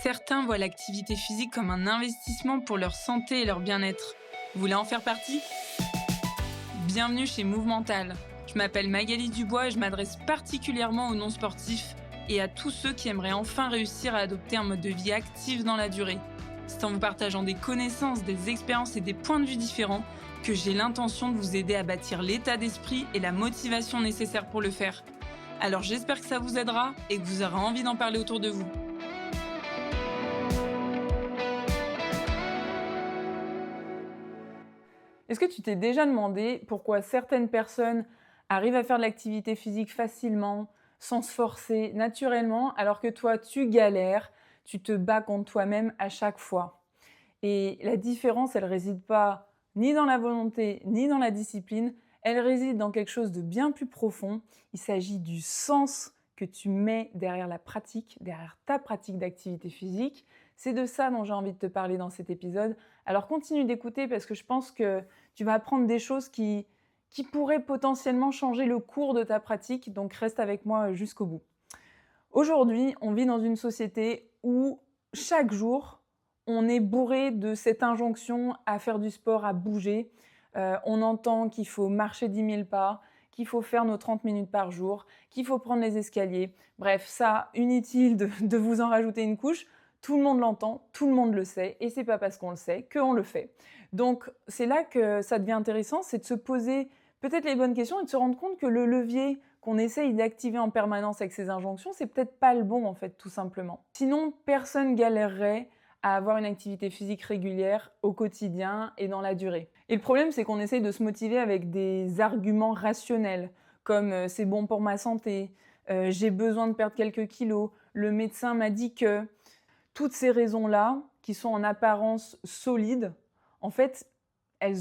Certains voient l'activité physique comme un investissement pour leur santé et leur bien-être. Vous voulez en faire partie? Bienvenue chez Movemental. Je m'appelle Magali Dubois et je m'adresse particulièrement aux non-sportifs et à tous ceux qui aimeraient enfin réussir à adopter un mode de vie actif dans la durée. C'est en vous partageant des connaissances, des expériences et des points de vue différents que j'ai l'intention de vous aider à bâtir l'état d'esprit et la motivation nécessaires pour le faire. Alors j'espère que ça vous aidera et que vous aurez envie d'en parler autour de vous. Est-ce que tu t'es déjà demandé pourquoi certaines personnes arrivent à faire de l'activité physique facilement, sans se forcer, naturellement, alors que toi, tu galères, tu te bats contre toi-même à chaque fois? Et la différence, elle réside pas ni dans la volonté, ni dans la discipline, elle réside dans quelque chose de bien plus profond. Il s'agit du sens que tu mets derrière la pratique, derrière ta pratique d'activité physique. C'est de ça dont j'ai envie de te parler dans cet épisode. Alors continue d'écouter parce que je pense que tu vas apprendre des choses qui pourraient potentiellement changer le cours de ta pratique, donc reste avec moi jusqu'au bout. Aujourd'hui, on vit dans une société où chaque jour, on est bourré de cette injonction à faire du sport, à bouger. On entend qu'il faut marcher 10 000 pas, qu'il faut faire nos 30 minutes par jour, qu'il faut prendre les escaliers. Bref, ça, inutile de vous en rajouter une couche. Tout le monde l'entend, tout le monde le sait, et c'est pas parce qu'on le sait qu'on le fait. Donc, c'est là que ça devient intéressant, c'est de se poser peut-être les bonnes questions et de se rendre compte que le levier qu'on essaye d'activer en permanence avec ces injonctions, c'est peut-être pas le bon en fait, tout simplement. Sinon, personne galérerait à avoir une activité physique régulière au quotidien et dans la durée. Et le problème, c'est qu'on essaye de se motiver avec des arguments rationnels, comme c'est bon pour ma santé, j'ai besoin de perdre quelques kilos, le médecin m'a dit que... Toutes ces raisons-là, qui sont en apparence solides, en fait, elles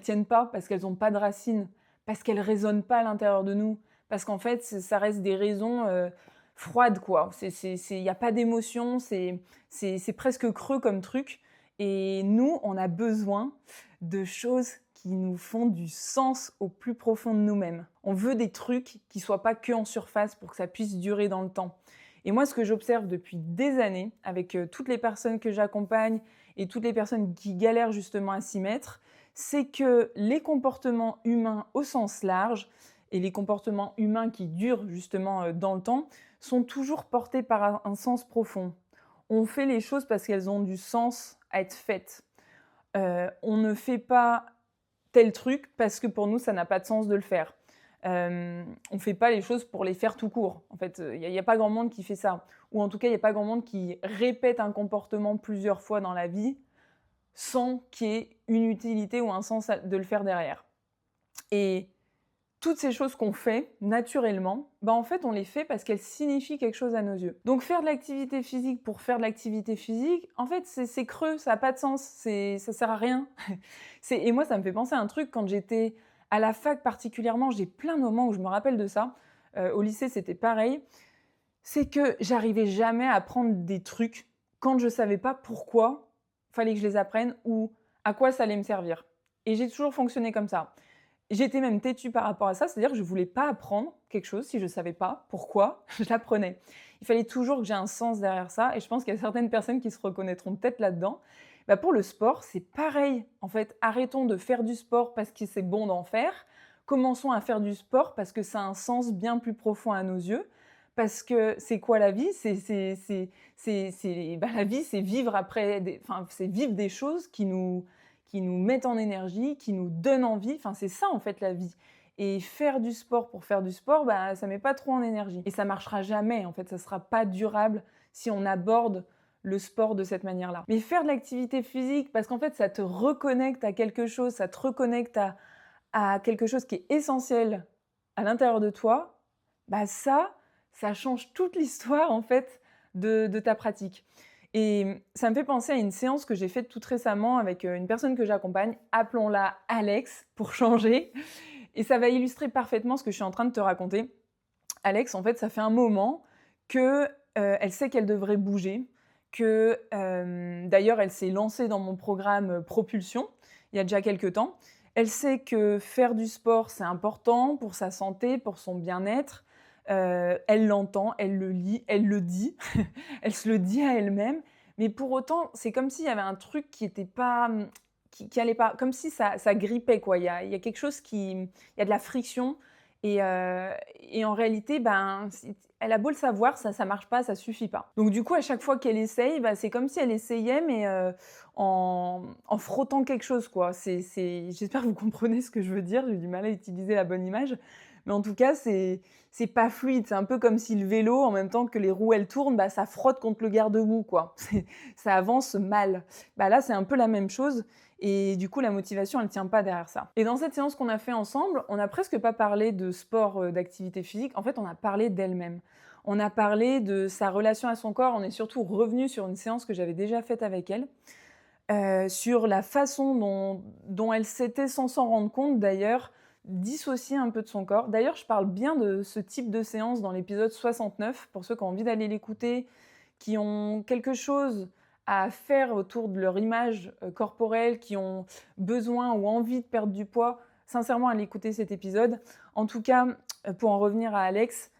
tiennent pas parce qu'elles n'ont pas de racines, parce qu'elles résonnent pas à l'intérieur de nous, parce qu'en fait, ça reste des raisons froides, quoi. Il n'y a pas d'émotion, c'est presque creux comme truc. Et nous, on a besoin de choses qui nous font du sens au plus profond de nous-mêmes. On veut des trucs qui soient pas que en surface pour que ça puisse durer dans le temps. Et moi, ce que j'observe depuis des années, avec toutes les personnes que j'accompagne et toutes les personnes qui galèrent justement à s'y mettre, c'est que les comportements humains au sens large et les comportements humains qui durent justement dans le temps sont toujours portés par un sens profond. On fait les choses parce qu'elles ont du sens à être faites. On ne fait pas tel truc parce que pour nous, ça n'a pas de sens de le faire. On ne fait pas les choses pour les faire tout court. En fait, il n'y a pas grand monde qui fait ça. Ou en tout cas, il n'y a pas grand monde qui répète un comportement plusieurs fois dans la vie sans qu'il y ait une utilité ou un sens de le faire derrière. Et toutes ces choses qu'on fait naturellement, en fait, on les fait parce qu'elles signifient quelque chose à nos yeux. Donc faire de l'activité physique pour faire de l'activité physique, en fait, c'est creux, ça n'a pas de sens, ça sert à rien. Et moi, ça me fait penser à un truc quand j'étais à la fac particulièrement, j'ai plein de moments où je me rappelle de ça. Au lycée, c'était pareil. C'est que j'arrivais jamais à apprendre des trucs quand je savais pas pourquoi fallait que je les apprenne ou à quoi ça allait me servir. Et j'ai toujours fonctionné comme ça. J'étais même têtue par rapport à ça, c'est-à-dire que je voulais pas apprendre quelque chose si je savais pas pourquoi je l'apprenais. Il fallait toujours que j'ai un sens derrière ça, et je pense qu'il y a certaines personnes qui se reconnaîtront peut-être là-dedans. Pour le sport, c'est pareil. En fait, arrêtons de faire du sport parce que c'est bon d'en faire. Commençons à faire du sport parce que ça a un sens bien plus profond à nos yeux. Parce que c'est quoi la vie? La vie, c'est vivre c'est vivre des choses qui nous mettent en énergie, qui nous donnent envie. Enfin, c'est ça, en fait, la vie. Et faire du sport pour faire du sport, ça met pas trop en énergie. Et ça marchera jamais, en fait. Ça sera pas durable si on aborde le sport de cette manière-là. Mais faire de l'activité physique, parce qu'en fait, ça te reconnecte à quelque chose, ça te reconnecte à quelque chose qui est essentiel à l'intérieur de toi, ça change toute l'histoire, en fait, de ta pratique. Et ça me fait penser à une séance que j'ai faite toute récemment avec une personne que j'accompagne, appelons-la Alex pour changer. Et ça va illustrer parfaitement ce que je suis en train de te raconter. Alex, en fait, ça fait un moment que elle sait qu'elle devrait bouger, que d'ailleurs elle s'est lancée dans mon programme Propulsion il y a déjà quelques temps. Elle sait que faire du sport c'est important pour sa santé, pour son bien-être. Elle l'entend, elle le lit, elle le dit, elle se le dit à elle-même, Mais pour autant, c'est comme s'il y avait un truc qui était pas, qui allait pas, comme si ça grippait quoi. Il y a quelque chose il y a de la friction et en réalité, ben, elle a beau le savoir, ça marche pas, ça suffit pas. Donc du coup, à chaque fois qu'elle essaye, bah, c'est comme si elle essayait, mais en frottant quelque chose, quoi. J'espère que vous comprenez ce que je veux dire, j'ai du mal à utiliser la bonne image, mais en tout cas, c'est pas fluide. C'est un peu comme si le vélo, en même temps que les roues, elles tournent, bah, ça frotte contre le garde-boue, quoi. Ça avance mal. Bah, là, c'est un peu la même chose et du coup, la motivation, elle tient pas derrière ça. Et dans cette séance qu'on a fait ensemble, on n'a presque pas parlé de sport, d'activité physique. En fait, on a parlé d'elle-même. On a parlé de sa relation à son corps. On est surtout revenu sur une séance que j'avais déjà faite avec elle, sur la façon dont elle s'était, sans s'en rendre compte d'ailleurs, dissociée un peu de son corps. D'ailleurs, je parle bien de ce type de séance dans l'épisode 69, pour ceux qui ont envie d'aller l'écouter, qui ont quelque chose à faire autour de leur image corporelle, qui ont besoin ou envie de perdre du poids. Sincèrement, allez écouter cet épisode. En tout cas, pour en revenir à Alex,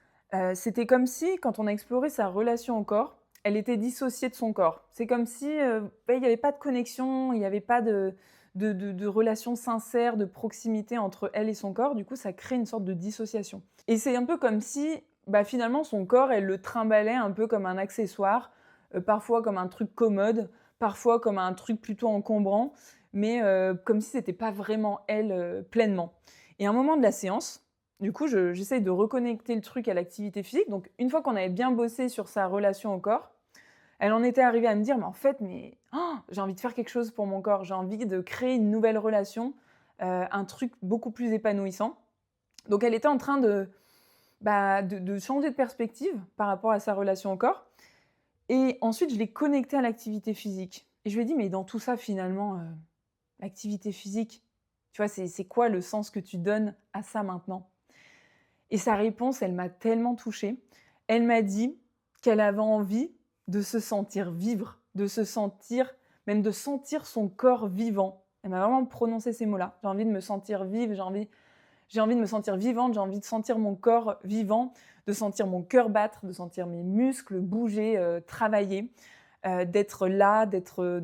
c'était comme si, quand on a exploré sa relation au corps, elle était dissociée de son corps. C'est comme si il n'y avait pas de connexion, il n'y avait pas de relation sincère, de proximité entre elle et son corps. Du coup, ça crée une sorte de dissociation. Et c'est un peu comme si, finalement, son corps, elle le trimballait un peu comme un accessoire, parfois comme un truc commode, parfois comme un truc plutôt encombrant, mais comme si c'était pas vraiment elle pleinement. Et à un moment de la séance, du coup, j'essaye de reconnecter le truc à l'activité physique. Donc, une fois qu'on avait bien bossé sur sa relation au corps, elle en était arrivée à me dire, mais en fait, j'ai envie de faire quelque chose pour mon corps, j'ai envie de créer une nouvelle relation, un truc beaucoup plus épanouissant. Donc, elle était en train de changer de perspective par rapport à sa relation au corps. Et ensuite, je l'ai connectée à l'activité physique. Et je lui ai dit, mais dans tout ça, finalement, l'activité physique, tu vois, c'est quoi le sens que tu donnes à ça maintenant? Et sa réponse, elle m'a tellement touchée. Elle m'a dit qu'elle avait envie de se sentir vivre, de se sentir, même de sentir son corps vivant. Elle m'a vraiment prononcé ces mots-là. J'ai envie de me sentir vive, j'ai envie de me sentir vivante, j'ai envie de sentir mon corps vivant, de sentir mon cœur battre, de sentir mes muscles bouger, travailler, d'être là, d'être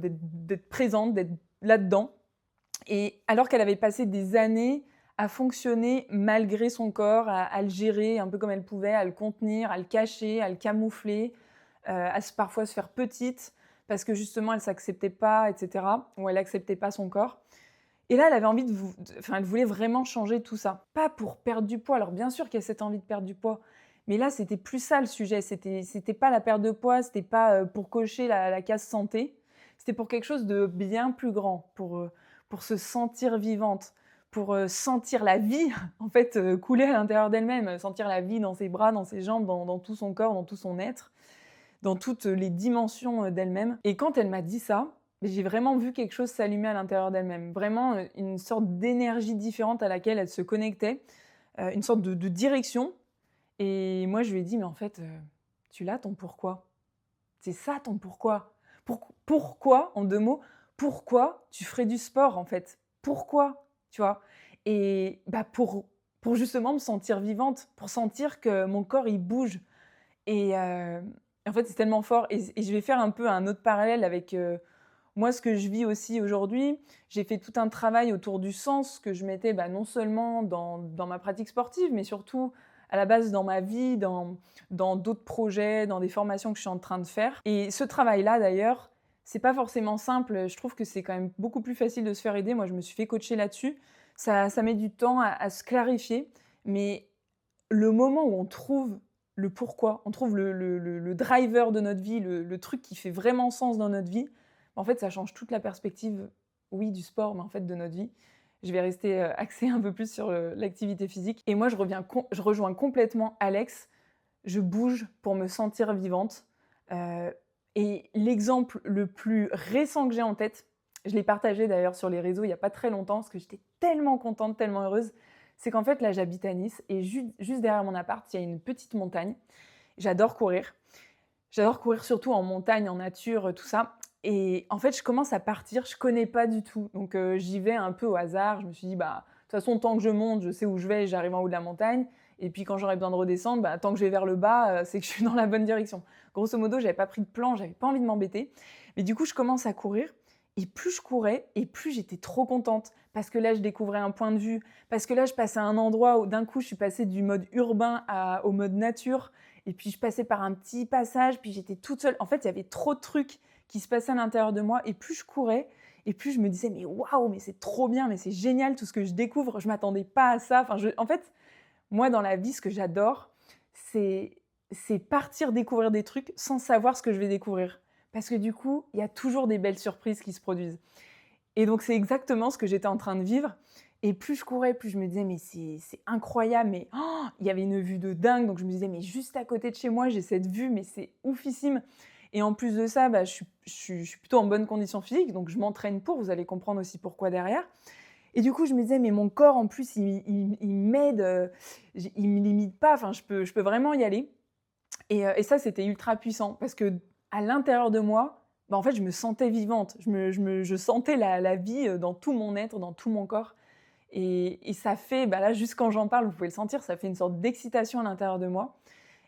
présente, d'être là-dedans. Et alors qu'elle avait passé des années à fonctionner malgré son corps, à le gérer un peu comme elle pouvait, à le contenir, à le cacher, à le camoufler, parfois se faire petite parce que justement elle ne s'acceptait pas, etc. Ou elle n'acceptait pas son corps. Et là, elle avait envie elle voulait vraiment changer tout ça. Pas pour perdre du poids. Alors bien sûr qu'elle a cette envie de perdre du poids, mais là, c'était plus ça le sujet. C'était pas la perte de poids, c'était pas pour cocher la case santé. C'était pour quelque chose de bien plus grand, pour se sentir vivante, pour sentir la vie en fait couler à l'intérieur d'elle-même, sentir la vie dans ses bras, dans ses jambes, dans tout son corps, dans tout son être, dans toutes les dimensions d'elle-même. Et quand elle m'a dit ça, j'ai vraiment vu quelque chose s'allumer à l'intérieur d'elle-même. Vraiment une sorte d'énergie différente à laquelle elle se connectait, une sorte de direction. Et moi, je lui ai dit, mais en fait, tu l'as ton pourquoi. C'est ça ton pourquoi. Pourquoi, en 2 mots, pourquoi tu ferais du sport en fait? Pourquoi? Tu vois? Et pour justement me sentir vivante, pour sentir que mon corps il bouge. Et en fait, c'est tellement fort et je vais faire un peu un autre parallèle avec, moi ce que je vis aussi aujourd'hui. J'ai fait tout un travail autour du sens que je mettais, non seulement dans ma pratique sportive, mais surtout à la base dans ma vie, dans d'autres projets, dans des formations que je suis en train de faire. Et ce travail-là d'ailleurs, c'est pas forcément simple. Je trouve que c'est quand même beaucoup plus facile de se faire aider. Moi, je me suis fait coacher là-dessus. Ça met du temps à se clarifier, mais le moment où on trouve le pourquoi, on trouve le driver de notre vie, le truc qui fait vraiment sens dans notre vie, en fait, ça change toute la perspective, oui, du sport, mais en fait de notre vie. Je vais rester axée un peu plus sur l'activité physique. Et moi, je rejoins complètement Alex. Je bouge pour me sentir vivante. Et l'exemple le plus récent que j'ai en tête, je l'ai partagé d'ailleurs sur les réseaux il n'y a pas très longtemps, parce que j'étais tellement contente, tellement heureuse, c'est qu'en fait, là, j'habite à Nice et juste derrière mon appart, il y a une petite montagne. J'adore courir. J'adore courir surtout en montagne, en nature, tout ça. Et en fait, je commence à partir, je connais pas du tout. Donc j'y vais un peu au hasard. Je me suis dit, de toute façon, tant que je monte, je sais où je vais, j'arrive en haut de la montagne. Et puis quand j'aurai besoin de redescendre, tant que je vais vers le bas, c'est que je suis dans la bonne direction. Grosso modo, j'avais pas pris de plan, j'avais pas envie de m'embêter. Mais du coup, je commence à courir et plus je courais et plus j'étais trop contente parce que là, je découvrais un point de vue, parce que là, je passais à un endroit où d'un coup, je suis passée du mode urbain au mode nature et puis je passais par un petit passage, puis j'étais toute seule. En fait, il y avait trop de trucs qui se passaient à l'intérieur de moi et plus je courais et plus je me disais: «Mais waouh, mais c'est trop bien, mais c'est génial tout ce que je découvre, je m'attendais pas à ça». En fait, moi, dans la vie, ce que j'adore, c'est c'est partir découvrir des trucs sans savoir ce que je vais découvrir. Parce que du coup, il y a toujours des belles surprises qui se produisent. Et donc, c'est exactement ce que j'étais en train de vivre. Et plus je courais, plus je me disais: «Mais c'est incroyable, mais il y avait une vue de dingue». Donc je me disais: «Mais juste à côté de chez moi, j'ai cette vue, mais c'est oufissime». Et en plus de ça, je suis plutôt en bonne condition physique, donc je m'entraîne pour, vous allez comprendre aussi pourquoi derrière. Et du coup, je me disais: «Mais mon corps, en plus, il m'aide, il me limite pas, enfin, je peux vraiment y aller». Et ça, c'était ultra puissant parce qu'à l'intérieur de moi, en fait, je me sentais vivante. Je sentais la vie, dans tout mon être, dans tout mon corps. Et ça fait, là, juste quand j'en parle, vous pouvez le sentir, ça fait une sorte d'excitation à l'intérieur de moi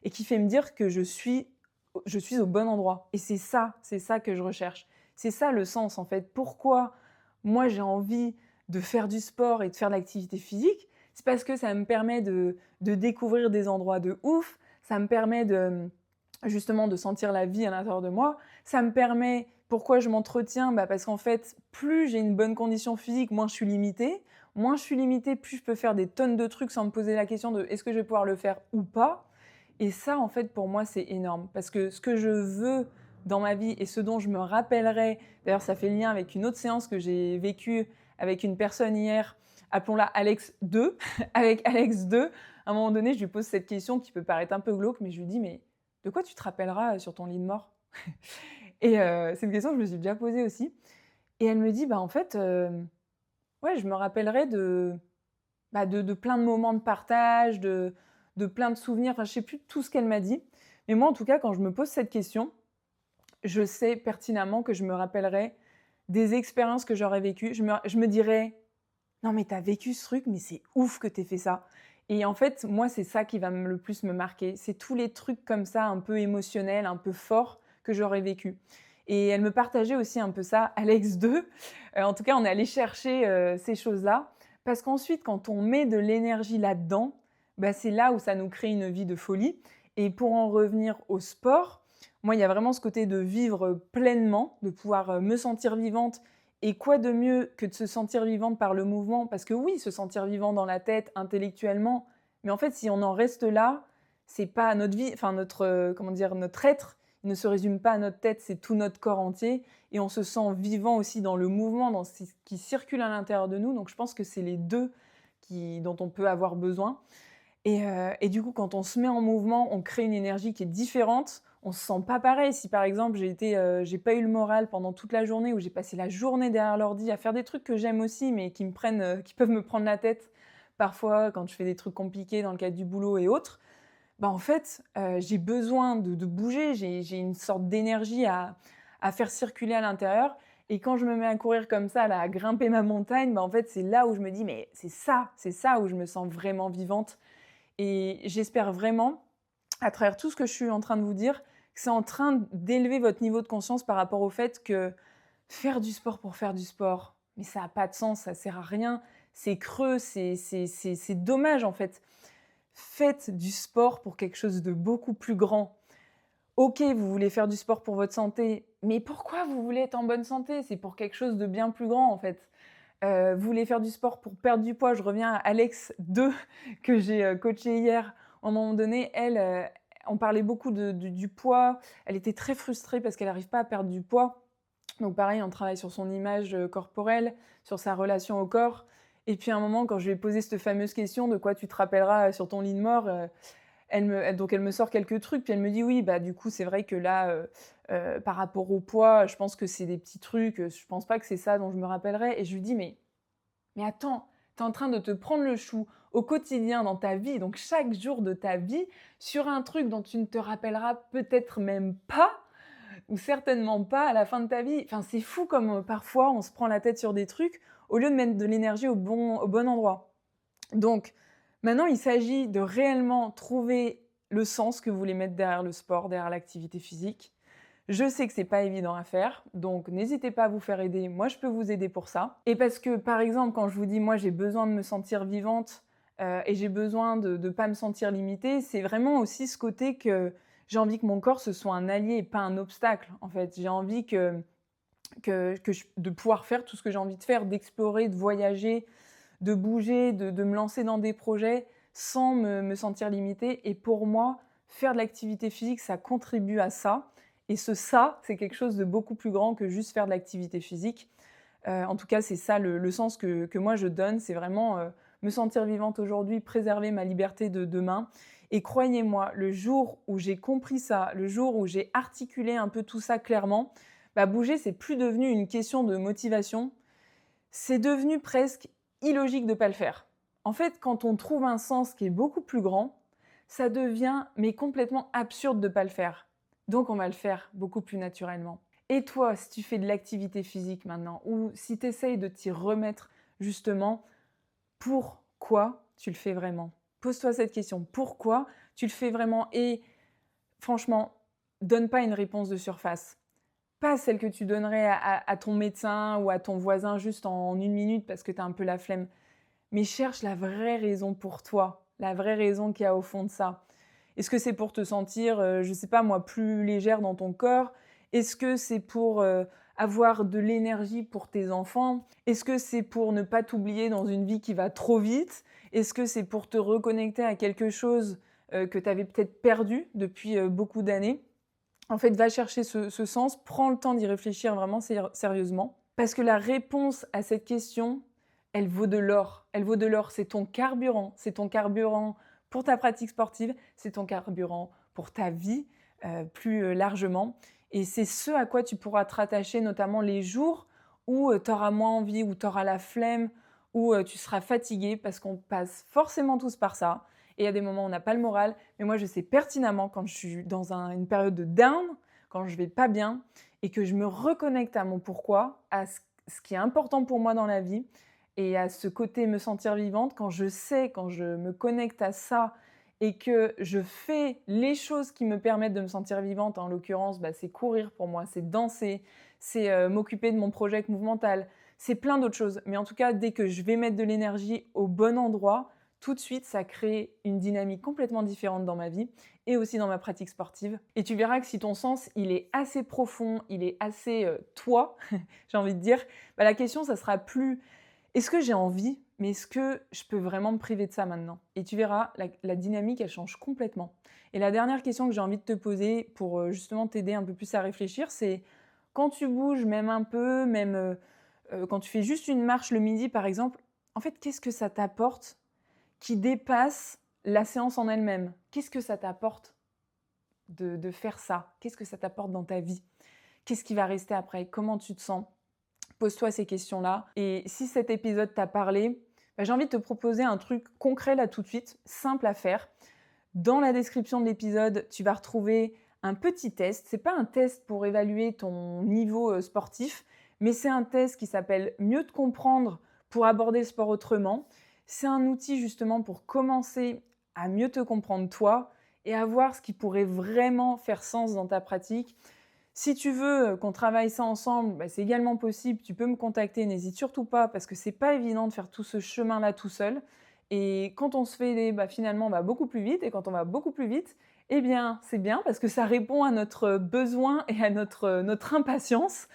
et qui fait me dire que je suis au bon endroit. Et c'est ça que je recherche. C'est ça le sens, en fait. Pourquoi moi j'ai envie de faire du sport et de faire de l'activité physique? C'est parce que ça me permet de découvrir des endroits de ouf, ça me permet justement de sentir la vie à l'intérieur de moi. Ça me permet, pourquoi je m'entretiens? Parce qu'en fait, plus j'ai une bonne condition physique, moins je suis limitée. Moins je suis limitée, plus je peux faire des tonnes de trucs sans me poser la question de est-ce que je vais pouvoir le faire ou pas. Et ça, en fait, pour moi, c'est énorme. Parce que ce que je veux dans ma vie et ce dont je me rappellerai, d'ailleurs, ça fait lien avec une autre séance que j'ai vécue avec une personne hier, appelons-la Alex 2. Avec Alex 2, à un moment donné, je lui pose cette question qui peut paraître un peu glauque, mais je lui dis: «Mais de quoi tu te rappelleras sur ton lit de mort?» Et c'est une question que je me suis déjà posée aussi. Et elle me dit: «En fait, ouais, je me rappellerai de plein de moments de partage, de plein de souvenirs». Enfin, je sais plus tout ce qu'elle m'a dit. Mais moi, en tout cas, quand je me pose cette question, je sais pertinemment que je me rappellerai des expériences que j'aurais vécues. Je me dirais: «Non, mais tu as vécu ce truc, mais c'est ouf que tu aies fait ça». Et en fait, moi, c'est ça qui va le plus me marquer. C'est tous les trucs comme ça, un peu émotionnels, un peu forts, que j'aurais vécu. Et elle me partageait aussi un peu ça, Alex 2. En tout cas, on est allé chercher ces choses-là. Parce qu'ensuite, quand on met de l'énergie là-dedans, c'est là où ça nous crée une vie de folie. Et pour en revenir au sport, moi, il y a vraiment ce côté de vivre pleinement, de pouvoir me sentir vivante. Et quoi de mieux que de se sentir vivante par le mouvement? Parce que oui, se sentir vivant dans la tête, intellectuellement, mais en fait, si on en reste là, c'est pas notre vie, enfin notre, comment dire? Notre être, il ne se résume pas à notre tête, c'est tout notre corps entier et on se sent vivant aussi dans le mouvement, dans ce qui circule à l'intérieur de nous. Donc je pense que c'est les 2 dont on peut avoir besoin. Et du coup, quand on se met en mouvement, on crée une énergie qui est différente. On se sent pas pareil. Si par exemple, j'ai pas eu le moral pendant toute la journée ou j'ai passé la journée derrière l'ordi à faire des trucs que j'aime aussi, mais qui peuvent me prendre la tête parfois quand je fais des trucs compliqués dans le cadre du boulot et autres, en fait, j'ai besoin de bouger. J'ai une sorte d'énergie à faire circuler à l'intérieur. Et quand je me mets à courir comme ça, là, à grimper ma montagne, en fait, c'est là où je me dis: «Mais c'est ça où je me sens vraiment vivante». Et j'espère vraiment, à travers tout ce que je suis en train de vous dire, que c'est en train d'élever votre niveau de conscience par rapport au fait que faire du sport pour faire du sport, mais ça a pas de sens, ça sert à rien, c'est creux, c'est dommage en fait. Faites du sport pour quelque chose de beaucoup plus grand. OK, vous voulez faire du sport pour votre santé, mais pourquoi vous voulez être en bonne santé? C'est pour quelque chose de bien plus grand en fait. Vous voulez faire du sport pour perdre du poids, je reviens à Alex 2 que j'ai, coachée hier. À un moment donné, elle, on parlait beaucoup du poids. Elle était très frustrée parce qu'elle n'arrive pas à perdre du poids. Donc pareil, on travaille sur son image, corporelle, sur sa relation au corps. Et puis à un moment, quand je lui ai posé cette fameuse question: «De quoi tu te rappelleras, sur ton lit de mort?» elle me sort quelques trucs, puis elle me dit: «Oui, du coup, c'est vrai que là, par rapport au poids, je pense que c'est des petits trucs, je pense pas que c'est ça dont je me rappellerai». Et je lui dis: «Mais attends, tu es en train de te prendre le chou au quotidien dans ta vie, donc chaque jour de ta vie, sur un truc dont tu ne te rappelleras peut-être même pas ou certainement pas à la fin de ta vie». Enfin, c'est fou comme, parfois on se prend la tête sur des trucs au lieu de mettre de l'énergie au bon endroit. Donc Maintenant, il s'agit de réellement trouver le sens que vous voulez mettre derrière le sport, derrière l'activité physique. Je sais que c'est pas évident à faire, donc n'hésitez pas à vous faire aider. Moi, je peux vous aider pour ça. Et parce que, par exemple, quand je vous dis, moi, j'ai besoin de me sentir vivante et j'ai besoin de ne pas me sentir limitée, c'est vraiment aussi ce côté que j'ai envie que mon corps, ce soit un allié et pas un obstacle, en fait. J'ai envie de pouvoir faire tout ce que j'ai envie de faire, d'explorer, de voyager, de bouger, de me lancer dans des projets sans me sentir limitée. Et pour moi, faire de l'activité physique, ça contribue à ça. Et ça, c'est quelque chose de beaucoup plus grand que juste faire de l'activité physique. En tout cas, c'est ça le sens que moi je donne. C'est vraiment me sentir vivante aujourd'hui, préserver ma liberté de demain. Et croyez-moi, le jour où j'ai compris ça, le jour où j'ai articulé un peu tout ça clairement, bouger, c'est plus devenu une question de motivation. C'est devenu presque illogique de ne pas le faire. En fait, quand on trouve un sens qui est beaucoup plus grand, ça devient complètement absurde de ne pas le faire. Donc, on va le faire beaucoup plus naturellement. Et toi, si tu fais de l'activité physique maintenant, ou si tu essayes de t'y remettre justement, pourquoi tu le fais vraiment ? Pose-toi cette question. Pourquoi tu le fais vraiment ? Et franchement, donne pas une réponse de surface. Pas celle que tu donnerais à ton médecin ou à ton voisin juste en 1 minute parce que tu as un peu la flemme. Mais cherche la vraie raison pour toi, la vraie raison qu'il y a au fond de ça. Est-ce que c'est pour te sentir, je ne sais pas moi, plus légère dans ton corps ? Est-ce que c'est pour avoir de l'énergie pour tes enfants ? Est-ce que c'est pour ne pas t'oublier dans une vie qui va trop vite ? Est-ce que c'est pour te reconnecter à quelque chose que tu avais peut-être perdu depuis beaucoup d'années ? En fait, va chercher ce sens, prends le temps d'y réfléchir vraiment sérieusement. Parce que la réponse à cette question, elle vaut de l'or. Elle vaut de l'or, c'est ton carburant. C'est ton carburant pour ta pratique sportive, c'est ton carburant pour ta vie plus largement. Et c'est ce à quoi tu pourras te rattacher, notamment les jours où tu auras moins envie, où tu auras la flemme, où tu seras fatigué, parce qu'on passe forcément tous par ça. Et il y a des moments où on n'a pas le moral. Mais moi, je sais pertinemment quand je suis dans une période de down, quand je vais pas bien, et que je me reconnecte à mon pourquoi, à ce qui est important pour moi dans la vie, et à ce côté me sentir vivante, quand je me connecte à ça, et que je fais les choses qui me permettent de me sentir vivante, en l'occurrence, c'est courir pour moi, c'est danser, c'est m'occuper de mon projet Movemental, c'est plein d'autres choses. Mais en tout cas, dès que je vais mettre de l'énergie au bon endroit, tout de suite, ça crée une dynamique complètement différente dans ma vie et aussi dans ma pratique sportive. Et tu verras que si ton sens, il est assez profond, il est assez toi, j'ai envie de dire, la question, ça sera plus « est-ce que j'ai envie ? Mais est-ce que je peux vraiment me priver de ça maintenant ?» Et tu verras, la dynamique, elle change complètement. Et la dernière question que j'ai envie de te poser pour justement t'aider un peu plus à réfléchir, c'est quand tu bouges même un peu, même quand tu fais juste une marche le midi par exemple, en fait, qu'est-ce que ça t'apporte qui dépasse la séance en elle-même? Qu'est-ce que ça t'apporte de faire ça? Qu'est-ce que ça t'apporte dans ta vie? Qu'est-ce qui va rester après? Comment tu te sens? Pose-toi ces questions-là. Et si cet épisode t'a parlé, j'ai envie de te proposer un truc concret là tout de suite, simple à faire. Dans la description de l'épisode, tu vas retrouver un petit test. C'est pas un test pour évaluer ton niveau sportif, mais c'est un test qui s'appelle « Mieux te comprendre pour aborder le sport autrement ». C'est un outil justement pour commencer à mieux te comprendre toi et à voir ce qui pourrait vraiment faire sens dans ta pratique. Si tu veux qu'on travaille ça ensemble, c'est également possible. Tu peux me contacter, n'hésite surtout pas parce que c'est pas évident de faire tout ce chemin-là tout seul. Et quand on se fait aider, finalement, on va beaucoup plus vite. Et quand on va beaucoup plus vite, c'est bien parce que ça répond à notre besoin et à notre impatience.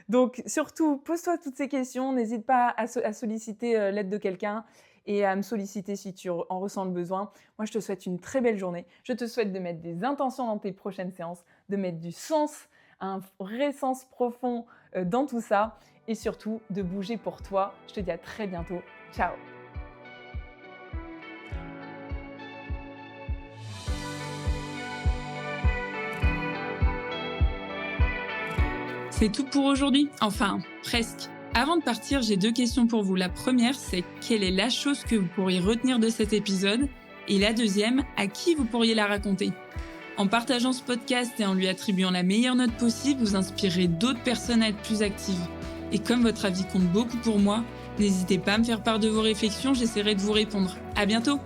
Donc surtout, pose-toi toutes ces questions. N'hésite pas à solliciter l'aide de quelqu'un et à me solliciter si tu en ressens le besoin. Moi, je te souhaite une très belle journée. Je te souhaite de mettre des intentions dans tes prochaines séances, de mettre du sens, un vrai sens profond dans tout ça et surtout de bouger pour toi. Je te dis à très bientôt. Ciao! C'est tout pour aujourd'hui. Enfin, presque. Avant de partir, j'ai 2 questions pour vous. La première, c'est quelle est la chose que vous pourriez retenir de cet épisode ? Et la deuxième, à qui vous pourriez la raconter ? En partageant ce podcast et en lui attribuant la meilleure note possible, vous inspirerez d'autres personnes à être plus actives. Et comme votre avis compte beaucoup pour moi, n'hésitez pas à me faire part de vos réflexions, j'essaierai de vous répondre. À bientôt!